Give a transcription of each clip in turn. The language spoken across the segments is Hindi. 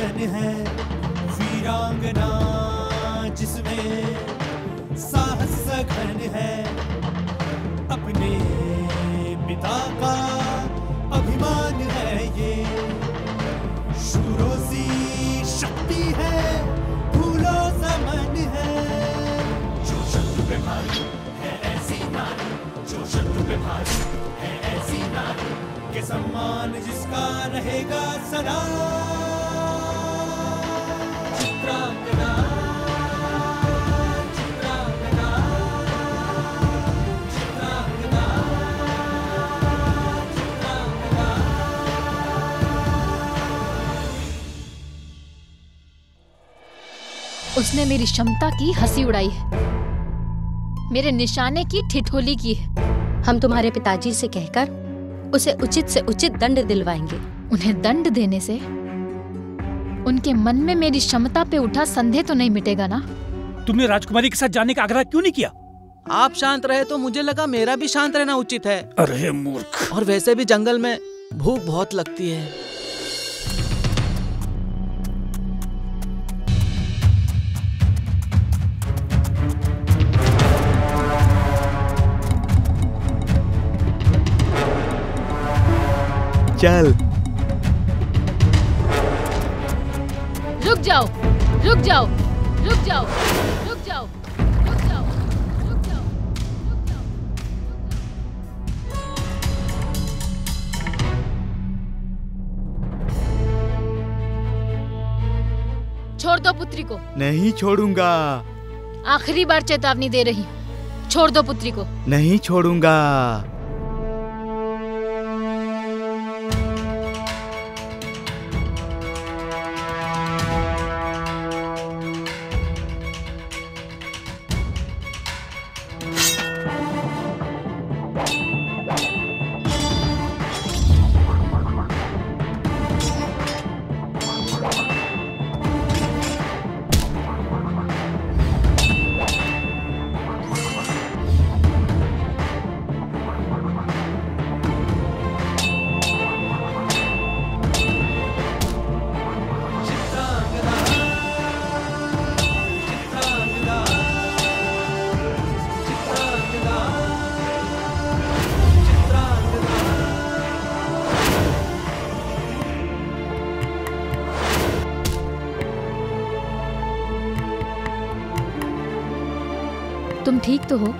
लगन है, वीरांगना जिसमें साहस सघन है, अपने पिता का अभिमान है ये, शूरों सी शक्ति है, फूलों सा मन है। जो शत्रु पे भारी है ऐसी नारी, जो शत्रु पे भारी है ऐसी नारी, के सम्मान जिसका रहेगा सदा। चित्रांगदा, चित्रांगदा, चित्रांगदा, चित्रांगदा। उसने मेरी क्षमता की हंसी उड़ाई है, मेरे निशाने की ठिठोली की है। हम तुम्हारे पिताजी से कहकर उसे उचित से उचित दंड दिलवाएंगे। उन्हें दंड देने से उनके मन में मेरी क्षमता पे उठा संदेह तो नहीं मिटेगा ना? तुमने राजकुमारी के साथ जाने का आग्रह क्यों नहीं किया? आप शांत रहे तो मुझे लगा मेरा भी शांत रहना उचित है। अरे मूर्ख! और वैसे भी जंगल में भूख बहुत लगती है। चल। रुक जाओ, रुक जाओ, रुक जाओ, रुक जाओ, रुक जाओ, रुक जाओ, रुक जाओ। छोड़ दो पुत्री को। नहीं छोड़ूंगा। आखिरी बार चेतावनी दे रही हूँ, छोड़ दो पुत्री को। नहीं छोड़ूंगा। तुम ठीक तो हो?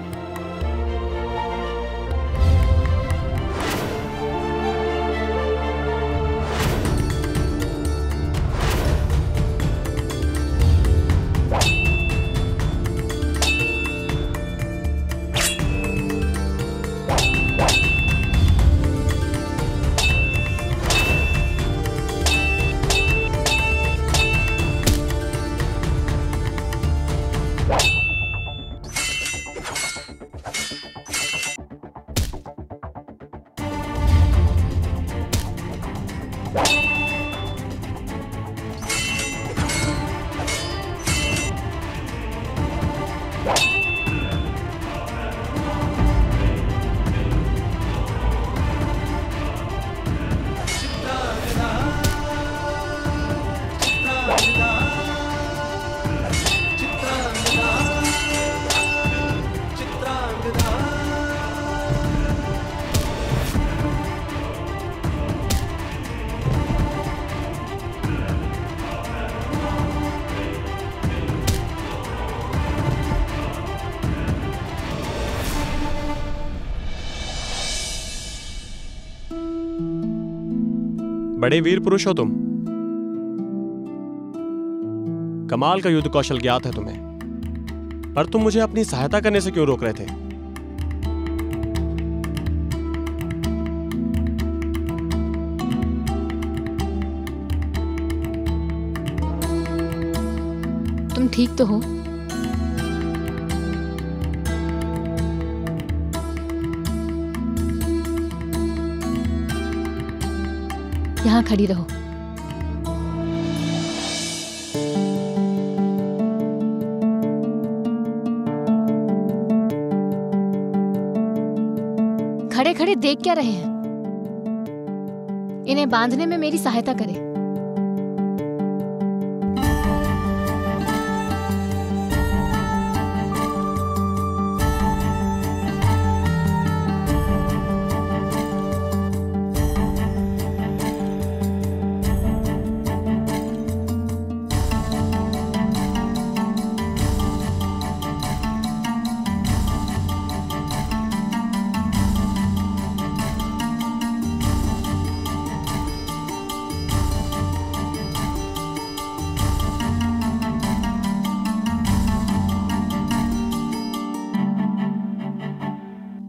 बड़े वीर पुरुष हो तुम। कमाल का युद्ध कौशल ज्ञात है तुम्हें, पर तुम मुझे अपनी सहायता करने से क्यों रोक रहे थे? तुम ठीक तो हो? यहाँ खड़ी रहो। खड़े खड़े देख क्या रहे हैं? इन्हें बांधने में मेरी सहायता करें।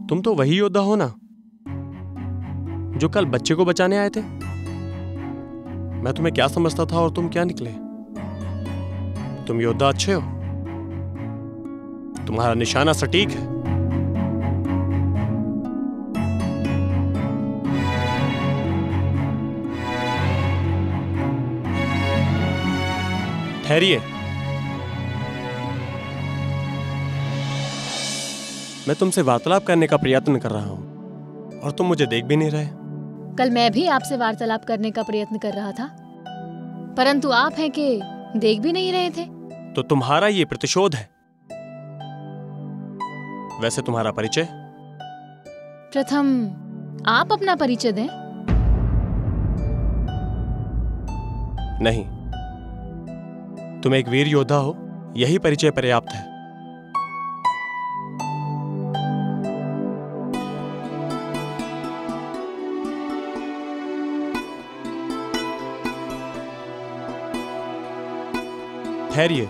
तुम तो वही योद्धा हो ना जो कल बच्चे को बचाने आए थे। मैं तुम्हें क्या समझता था और तुम क्या निकले। तुम योद्धा अच्छे हो, तुम्हारा निशाना सटीक है। ठहरिए, मैं तुमसे वार्तालाप करने का प्रयत्न कर रहा हूं और तुम मुझे देख भी नहीं रहे। कल मैं भी आपसे वार्तालाप करने का प्रयत्न कर रहा था, परंतु आप हैं कि देख भी नहीं रहे थे। तो तुम्हारा ये प्रतिशोध है। वैसे तुम्हारा परिचय? प्रथम आप अपना परिचय दें। नहीं, तुम एक वीर योद्धा हो, यही परिचय पर्याप्त है। ठहरिए,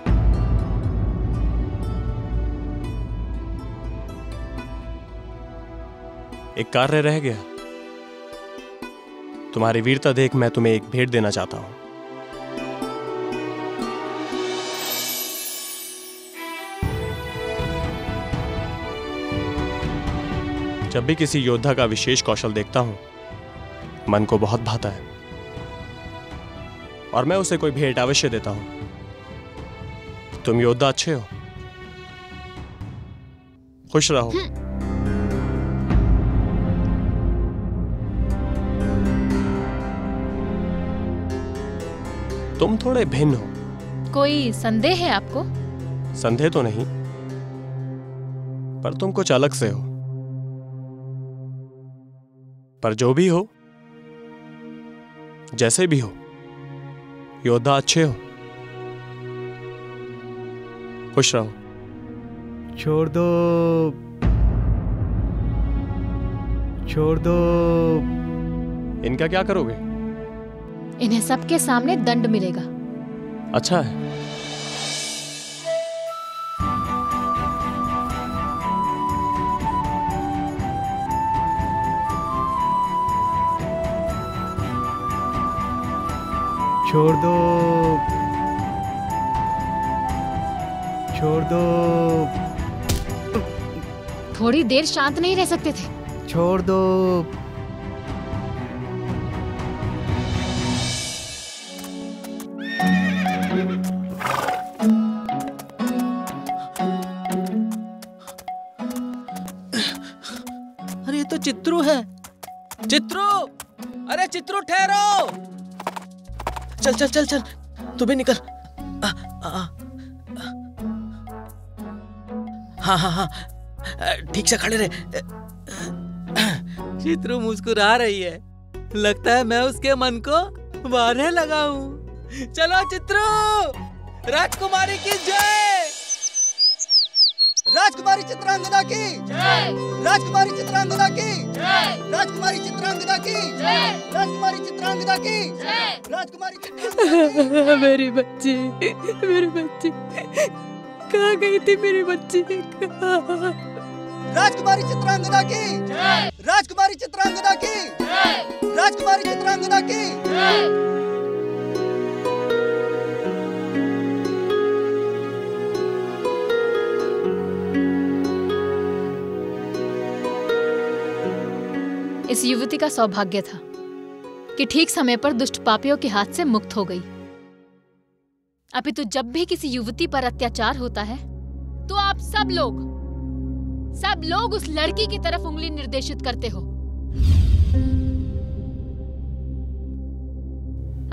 एक कार्य रह गया। तुम्हारी वीरता देख मैं तुम्हें एक भेंट देना चाहता हूं। जब भी किसी योद्धा का विशेष कौशल देखता हूं, मन को बहुत भाता है और मैं उसे कोई भेंट अवश्य देता हूं। तुम योद्धा अच्छे हो, खुश रहो। तुम थोड़े भिन्न हो। कोई संदेह है आपको? संदेह तो नहीं, पर तुम कुछ अलग से हो। पर जो भी हो, जैसे भी हो, योद्धा अच्छे हो, खुश रहो। छोड़ दो, छोड़ दो। इनका क्या करोगे? इन्हें सबके सामने दंड मिलेगा। अच्छा है। छोड़ दो, छोड़ दो, थोड़ी देर शांत नहीं रह सकते थे? छोड़ दो। अरे ये तो चित्रू है। चित्रू, अरे चित्रू ठहरो। चल चल चल चल, तू भी निकल। हाँ हाँ हाँ, ठीक से खड़े रहे। चित्रू मुस्कुरा रही है, लगता है मैं उसके मन को बांधने लगा हूँ। चलो चित्रू, राजकुमारी की जय। राजकुमारी चित्रांगदा की जय। राजकुमारी चित्रांगदा की जय। राजकुमारी चित्रांगदा की जय। राजकुमारी चित्रांगदा की जय। राजकुमारी चित्रांगदा की। मेरी बच्ची, मेरी बच्ची कहाँ गई थी? मेरी बच्ची राजकुमारी चित्रांगदा की जय। राजकुमारी चित्रांगदा की जय। राजकुमारी चित्रांगदा की। जय। इस युवती का सौभाग्य था कि ठीक समय पर दुष्ट पापियों के हाथ से मुक्त हो गई। अपितु जब भी किसी युवती पर अत्याचार होता है तो आप सब लोग उस लड़की की तरफ उंगली निर्देशित करते हो।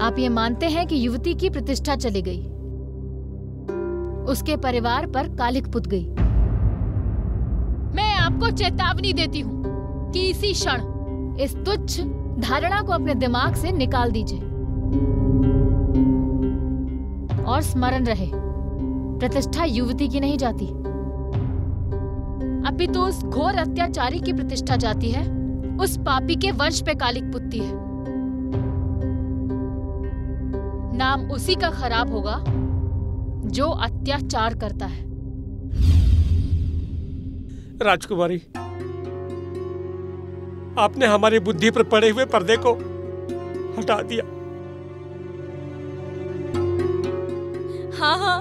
आप ये मानते हैं कि युवती की प्रतिष्ठा चली गई, उसके परिवार पर कालिक पुत गई। मैं आपको चेतावनी देती हूं कि इसी क्षण इस तुच्छ धारणा को अपने दिमाग से निकाल दीजिए और स्मरण रहे, प्रतिष्ठा युवती की नहीं जाती, अपितु उस घोर अत्याचारी की प्रतिष्ठा जाती है, उस पापी के वंश पे कालिक पुतती है। नाम उसी का खराब होगा जो अत्याचार करता है। राजकुमारी, आपने हमारी बुद्धि पर पड़े हुए पर्दे को हटा दिया। हाँ हाँ,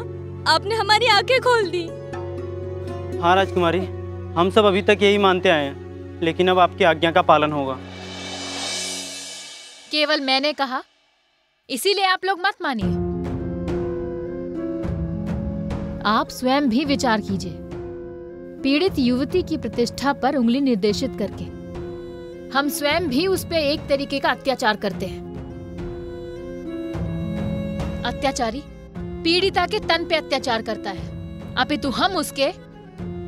आपने हमारी आंखें खोल दी। हाँ राजकुमारी, हम सब अभी तक यही मानते आए हैं, लेकिन अब आपकी आज्ञा का पालन होगा। केवल मैंने कहा, इसीलिए आप लोग मत मानिए। आप स्वयं भी विचार कीजिए। पीड़ित युवती की प्रतिष्ठा पर उंगली निर्देशित करके हम स्वयं भी उस पे एक तरीके का अत्याचार करते हैं। अत्याचारी पीड़िता के तन पे अत्याचार करता है, अपितु हम उसके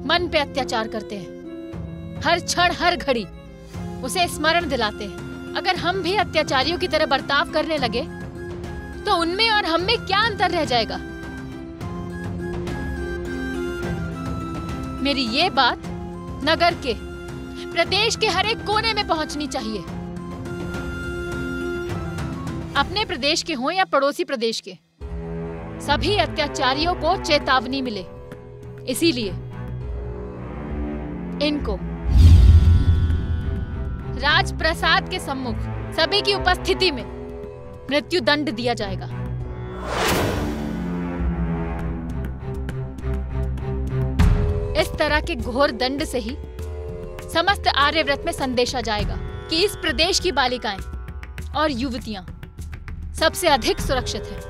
मन पे अत्याचार करते हैं। हर क्षण हर घड़ी उसे स्मरण दिलाते हैं। अगर हम भी अत्याचारियों की तरह बर्ताव करने लगे तो उनमें और हम में क्या अंतर रह जाएगा? मेरी ये बात नगर के, प्रदेश के हर एक कोने में पहुंचनी चाहिए। अपने प्रदेश के हों या पड़ोसी प्रदेश के, सभी अत्याचारियों को चेतावनी मिले। इसीलिए इनको राजप्रसाद के सम्मुख सभी की उपस्थिति में मृत्यु दंड दिया जाएगा। इस तरह के घोर दंड से ही समस्त आर्यव्रत में संदेशा जाएगा कि इस प्रदेश की बालिकाएं और युवतियां सबसे अधिक सुरक्षित हैं।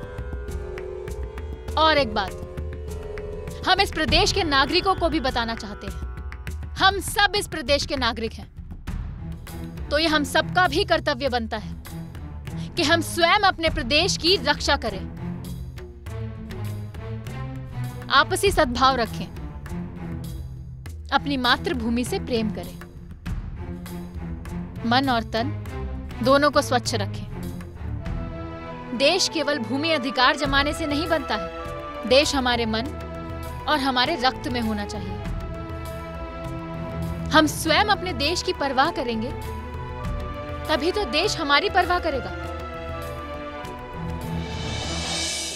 और एक बात हम इस प्रदेश के नागरिकों को भी बताना चाहते हैं। हम सब इस प्रदेश के नागरिक हैं, तो ये हम सबका भी कर्तव्य बनता है कि हम स्वयं अपने प्रदेश की रक्षा करें, आपसी सद्भाव रखें, अपनी मातृभूमि से प्रेम करें, मन और तन दोनों को स्वच्छ रखें। देश केवल भूमि अधिकार जमाने से नहीं बनता है। देश हमारे मन और हमारे रक्त में होना चाहिए। हम स्वयं अपने देश की परवाह करेंगे, तभी तो देश हमारी परवाह करेगा।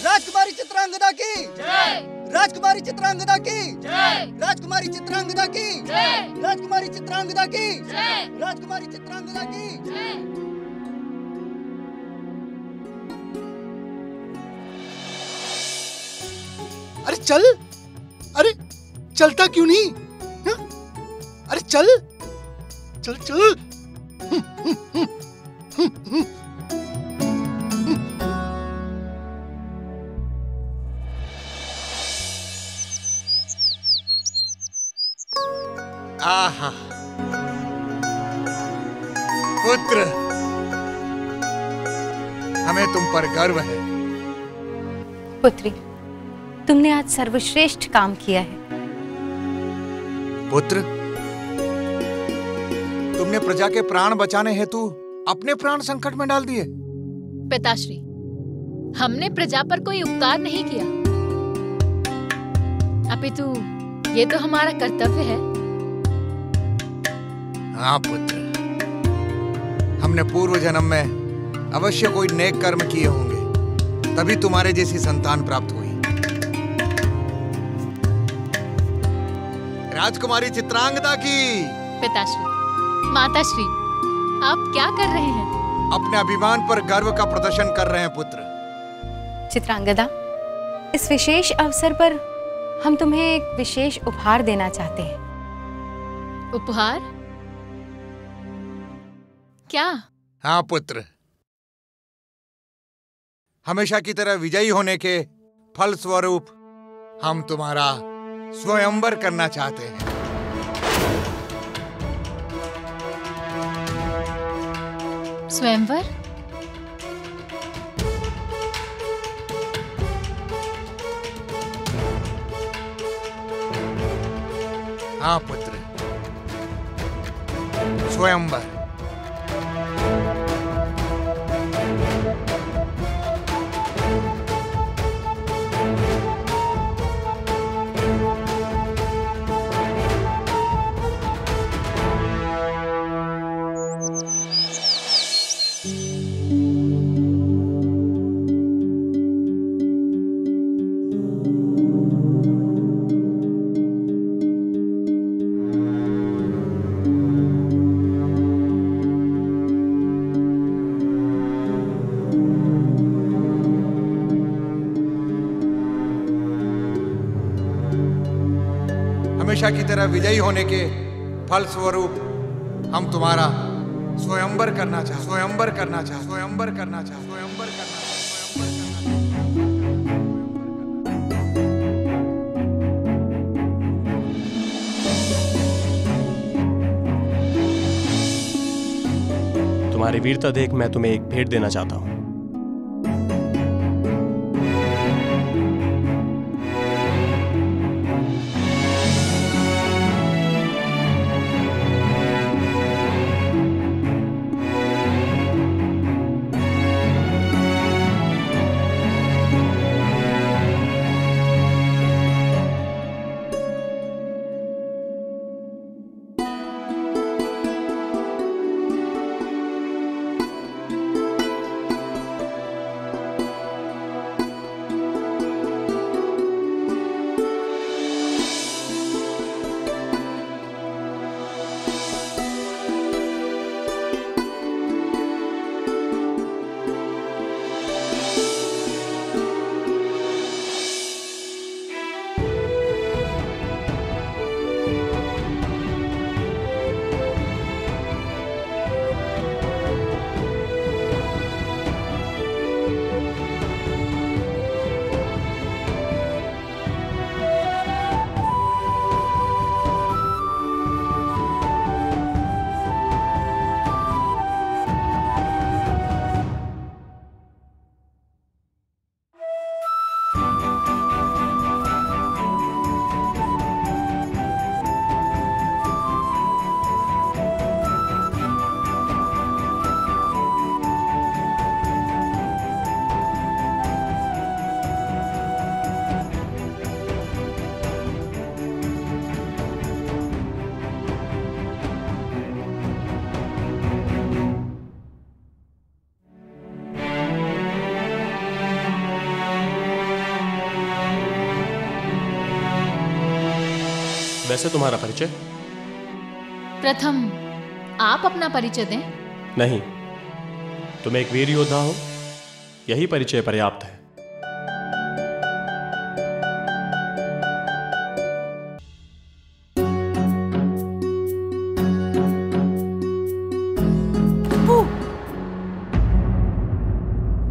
राजकुमारी चित्रांगदा की जय, राजकुमारी चित्रांगदा की जय, राजकुमारी चित्रांगदा की जय, राजकुमारी चित्रांगदा की जय, राजकुमारी चित्रांगदा की जय। अरे चल, अरे चलता क्यों नहीं? हा? अरे चल चल चल। आहा, पुत्र, हमें तुम पर गर्व है। पुत्री, तुमने आज सर्वश्रेष्ठ काम किया है। पुत्र, तुमने प्रजा के प्राण बचाने हेतु अपने प्राण संकट में डाल दिए। पिताश्री, हमने प्रजा पर कोई उपकार नहीं किया, अपितु ये तो हमारा कर्तव्य है। हाँ पुत्र, हमने पूर्व जन्म में अवश्य कोई नेक कर्म किए होंगे, तभी तुम्हारे जैसी संतान प्राप्त हुई। राजकुमारी चित्रांगदा की। पिताश्री, माताश्री, आप क्या कर रहे हैं? अपने अभिमान पर गर्व का प्रदर्शन कर रहे हैं पुत्र। चित्रांगदा, इस विशेष अवसर पर हम तुम्हें एक विशेष उपहार देना चाहते हैं। उपहार? क्या? हाँ पुत्र, हमेशा की तरह विजयी होने के फल स्वरूप हम तुम्हारा स्वयंवर करना चाहते हैं। स्वयंवर? हाँ पुत्र, स्वयंवर। हमेशा की तरह विजयी होने के फल स्वरूप हम तुम्हारा स्वयंवर करना चाहते, स्वयंवर करना चाहते, स्वयंवर करना चाहते, स्वयंवर करना चाहते। तुम्हारी वीरता देख मैं तुम्हें एक भेंट देना चाहता हूं। वैसे तुम्हारा परिचय? प्रथम आप अपना परिचय दें। नहीं, तुम एक वीर योद्धा हो, यही परिचय पर्याप्त है।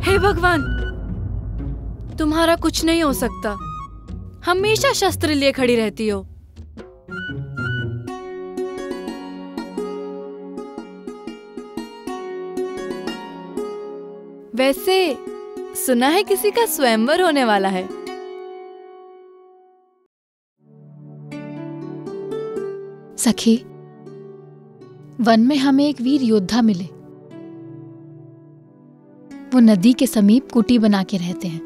हे भगवान, तुम्हारा कुछ नहीं हो सकता। हमेशा शस्त्र लिए खड़ी रहती हो। वैसे सुना है किसी का स्वयंवर होने वाला है। सखी, वन में हमें एक वीर योद्धा मिले। वो नदी के समीप कुटी बना के रहते हैं।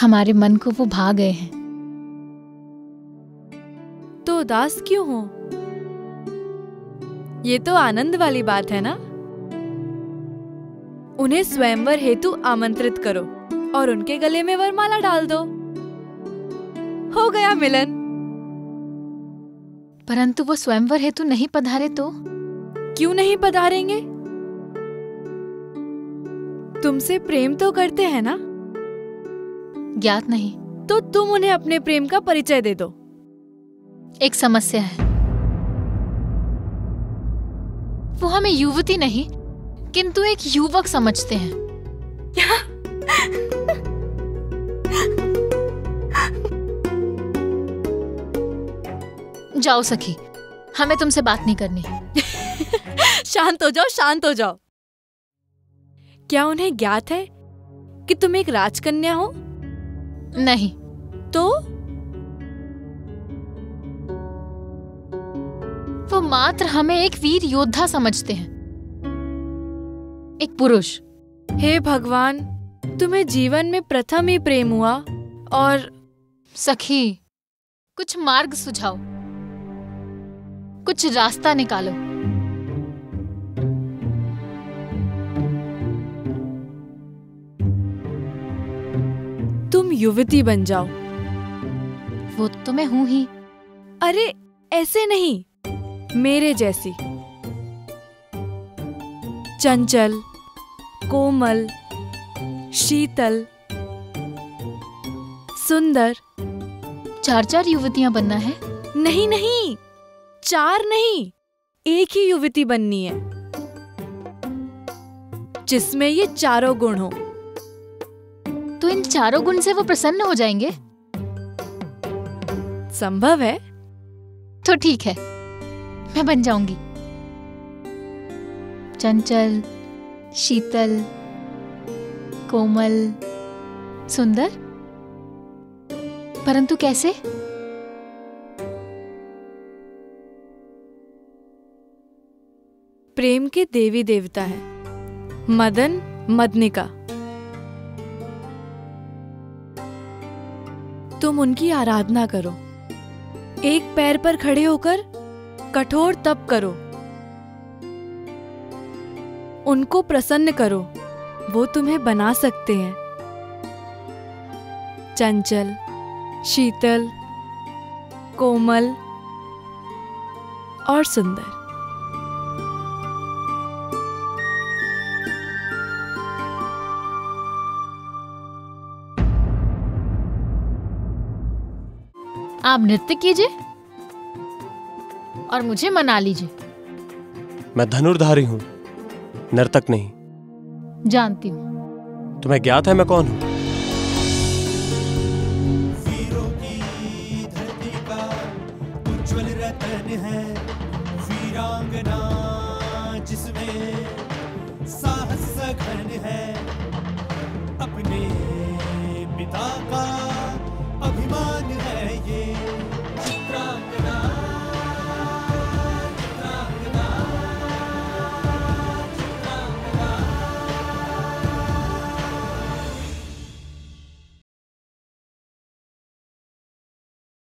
हमारे मन को वो भा गए हैं। तो उदास क्यों हो? ये तो आनंद वाली बात है ना। उन्हें स्वयंवर हेतु आमंत्रित करो और उनके गले में वरमाला डाल दो। हो गया मिलन। परंतु वो स्वयंवर हेतु नहीं पधारे तो? क्यों नहीं पधारेंगे? तुमसे प्रेम तो करते हैं ना? ज्ञात नहीं। तो तुम उन्हें अपने प्रेम का परिचय दे दो। एक समस्या है। वो हमें युवती नहीं किंतु एक युवक समझते हैं। जाओ सखी, हमें तुमसे बात नहीं करनी। शांत हो जाओ, शांत हो जाओ। क्या उन्हें ज्ञात है कि तुम एक राजकन्या हो? नहीं। तो वो मात्र हमें एक वीर योद्धा समझते हैं, एक पुरुष। हे भगवान, तुम्हें जीवन में प्रथम ही प्रेम हुआ और सखी, कुछ मार्ग सुझाओ, कुछ रास्ता निकालो। तुम युवती बन जाओ। वो तो मैं हूं ही। अरे ऐसे नहीं, मेरे जैसी चंचल, कोमल, शीतल, सुंदर। 4-4 युवतियां बनना है? नहीं नहीं, 4 नहीं, एक ही युवती बननी है जिसमें ये चारों गुण हो। तो इन चारों गुण से वो प्रसन्न हो जाएंगे? संभव है। तो ठीक है, मैं बन जाऊंगी। चंचल, शीतल, कोमल, सुंदर। परंतु कैसे? प्रेम के देवी देवता है मदन, मदनिका। तुम उनकी आराधना करो, एक पैर पर खड़े होकर कठोर तप करो, उनको प्रसन्न करो, वो तुम्हें बना सकते हैं चंचल, शीतल, कोमल और सुंदर। आप नृत्य कीजिए और मुझे मना लीजिए। मैं धनुर्धारी हूँ, नर्तक नहीं। जानती हूँ। तुम्हें ज्ञात है मैं कौन हूँ? वीरों की धरती का उज्जवल रतन है, वीरांगना जिसमें साहस सघन है।